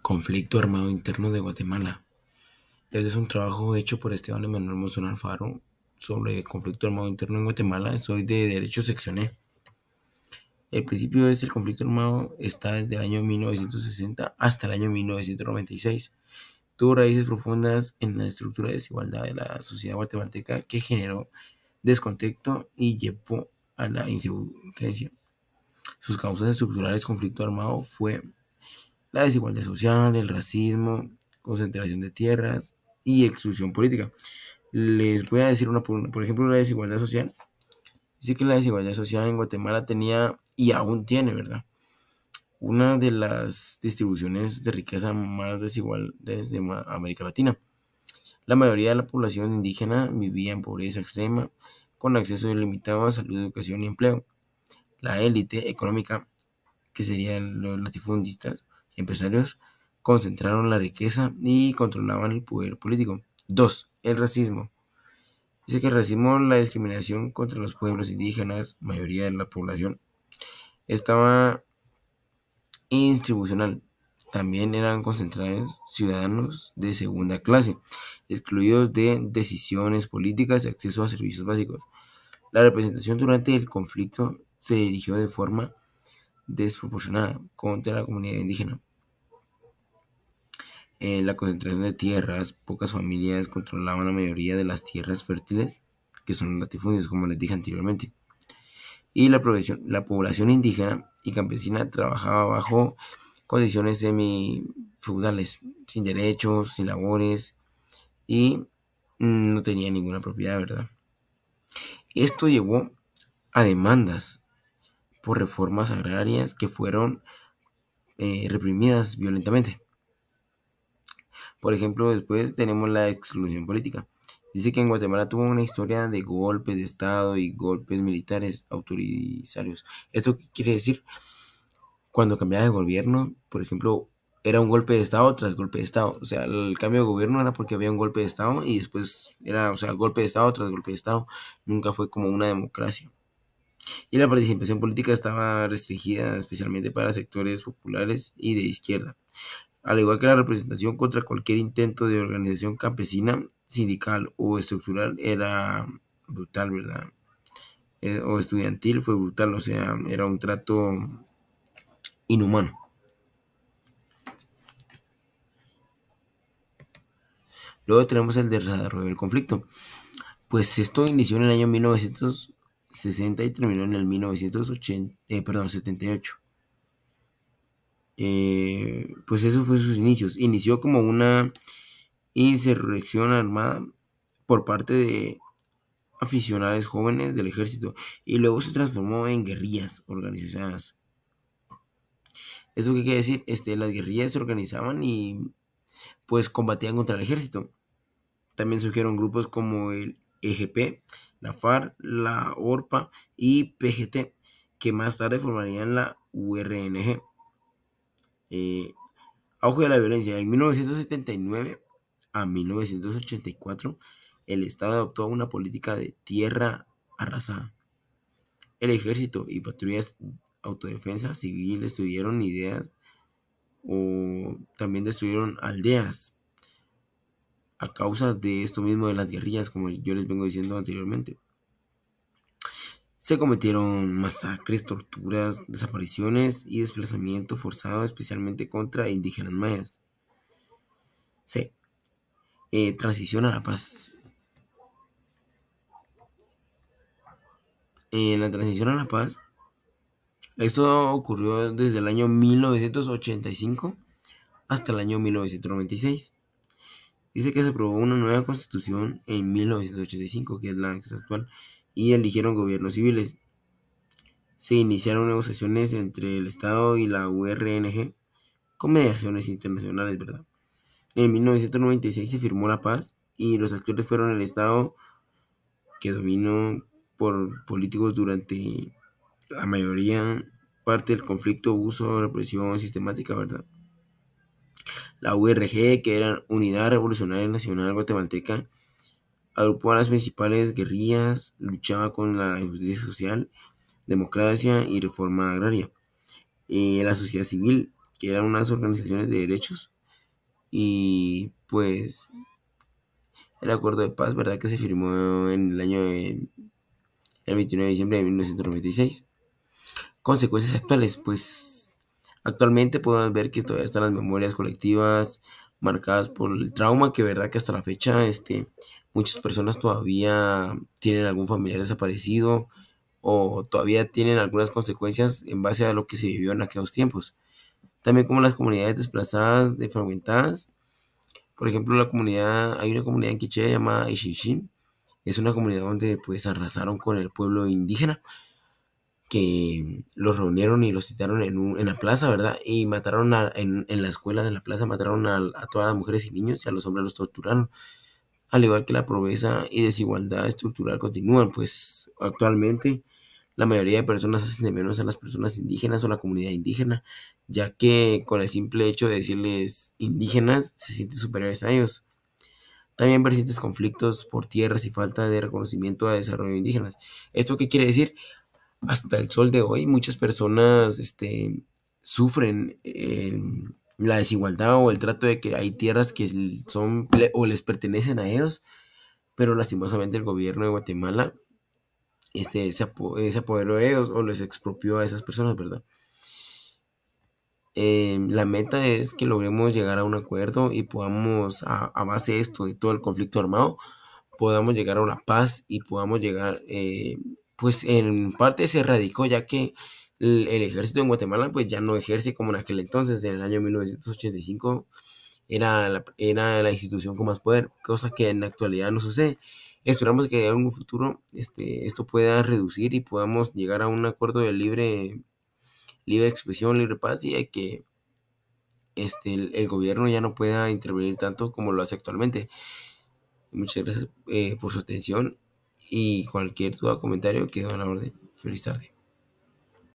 Conflicto armado interno de Guatemala. Este es un trabajo hecho por Esteban Emanuel Monzón Alfaro sobre conflicto armado interno en Guatemala. Soy de Derecho Sección E. El principio es el conflicto armado está desde el año 1960 hasta el año 1996. Tuvo raíces profundas en la estructura de desigualdad de la sociedad guatemalteca que generó descontento y llevó a la insurgencia. Sus causas estructurales conflicto armado fue la desigualdad social, el racismo, concentración de tierras y exclusión política. Les voy a decir una por una. Por ejemplo, la desigualdad social. Dice que la desigualdad social en Guatemala tenía y aún tiene, ¿verdad? Una de las distribuciones de riqueza más desiguales de América Latina. La mayoría de la población indígena vivía en pobreza extrema, con acceso ilimitado a salud, educación y empleo. La élite económica, que serían los latifundistas, empresarios, concentraron la riqueza y controlaban el poder político. 2. El racismo. Dice que el racismo, la discriminación contra los pueblos indígenas, mayoría de la población, estaba institucional. También eran concentrados ciudadanos de segunda clase, excluidos de decisiones políticas y acceso a servicios básicos. La representación durante el conflicto se dirigió de forma desproporcionada contra la comunidad indígena. La concentración de tierras, pocas familias controlaban la mayoría de las tierras fértiles, que son latifundios, como les dije anteriormente. Y la población indígena y campesina trabajaba bajo condiciones semifeudales, sin derechos, sin labores y no tenía ninguna propiedad, ¿verdad? Esto llevó a demandas por reformas agrarias que fueron reprimidas violentamente. Por ejemplo, después tenemos la exclusión política. Dice que en Guatemala tuvo una historia de golpes de Estado y golpes militares autoritarios. ¿Esto qué quiere decir? Cuando cambiaba de gobierno, por ejemplo, era un golpe de Estado tras golpe de Estado. O sea, el cambio de gobierno era porque había un golpe de Estado y después era, o sea, golpe de Estado tras golpe de Estado. Nunca fue como una democracia. Y la participación política estaba restringida especialmente para sectores populares y de izquierda. Al igual que la representación contra cualquier intento de organización campesina, sindical o estructural era brutal, ¿verdad? O estudiantil fue brutal, o sea, era un trato inhumano. Luego tenemos el desarrollo del conflicto. Pues esto inició en el año 1960 y terminó en el 78. Pues eso fue sus inicios. Inició como una insurrección armada por parte de aficionados jóvenes del ejército y luego se transformó en guerrillas organizadas. ¿Eso qué quiere decir? Las guerrillas se organizaban y pues combatían contra el ejército. También surgieron grupos como el EGP, la FARC, la ORPA y PGT, que más tarde formarían la URNG. Auge de la violencia. En 1979 a 1984, el Estado adoptó una política de tierra arrasada. El ejército y patrullas autodefensa civil destruyeron ideas o también destruyeron aldeas a causa de esto mismo de las guerrillas, como yo les vengo diciendo anteriormente. Se cometieron masacres, torturas, desapariciones y desplazamiento forzado, especialmente contra indígenas mayas. C. Transición a la paz. En la transición a la paz, esto ocurrió desde el año 1985 hasta el año 1996. Dice que se aprobó una nueva constitución en 1985, que es la actual, y eligieron gobiernos civiles. Se iniciaron negociaciones entre el Estado y la URNG con mediaciones internacionales, ¿verdad? En 1996 se firmó la paz y los actores fueron el Estado, que dominó por políticos durante la mayoría parte del conflicto, uso, represión sistemática, ¿verdad? La URG, que era Unidad Revolucionaria Nacional Guatemalteca, agrupó a las principales guerrillas, luchaba con la injusticia social, democracia y reforma agraria. La sociedad civil, que eran unas organizaciones de derechos, y pues el acuerdo de paz, ¿verdad? Que se firmó en el año el 29 de diciembre de 1996. Consecuencias actuales, pues actualmente podemos ver que todavía están las memorias colectivas marcadas por el trauma, que verdad que hasta la fecha muchas personas todavía tienen algún familiar desaparecido o todavía tienen algunas consecuencias en base a lo que se vivió en aquellos tiempos. También como las comunidades desplazadas, fragmentadas. Por ejemplo, hay una comunidad en Quiché llamada Ixichin. Es una comunidad donde pues arrasaron con el pueblo indígena, que los reunieron y los citaron en la plaza, ¿verdad? Y mataron en la escuela de la plaza, mataron a todas las mujeres y niños y a los hombres los torturaron. Al igual que la pobreza y desigualdad estructural continúan, pues actualmente la mayoría de personas hacen de menos a las personas indígenas o la comunidad indígena, ya que con el simple hecho de decirles indígenas se sienten superiores a ellos. También persisten conflictos por tierras y falta de reconocimiento a desarrollo indígenas. ¿Esto qué quiere decir? Hasta el sol de hoy muchas personas sufren la desigualdad o el trato de que hay tierras que son o les pertenecen a ellos, pero lastimosamente el gobierno de Guatemala se apoderó de ellos o les expropió a esas personas, ¿verdad? La meta es que logremos llegar a un acuerdo y podamos, a base de esto, de todo el conflicto armado, podamos llegar a una paz y podamos llegar, pues en parte se erradicó, ya que el ejército en Guatemala pues ya no ejerce como en aquel entonces, en el año 1985 era la institución con más poder, cosa que en la actualidad no sucede. Esperamos que en un futuro esto pueda reducir y podamos llegar a un acuerdo de libre expresión, libre paz y hay que el gobierno ya no pueda intervenir tanto como lo hace actualmente. Muchas gracias por su atención y cualquier duda o comentario quedo a la orden. Feliz tarde.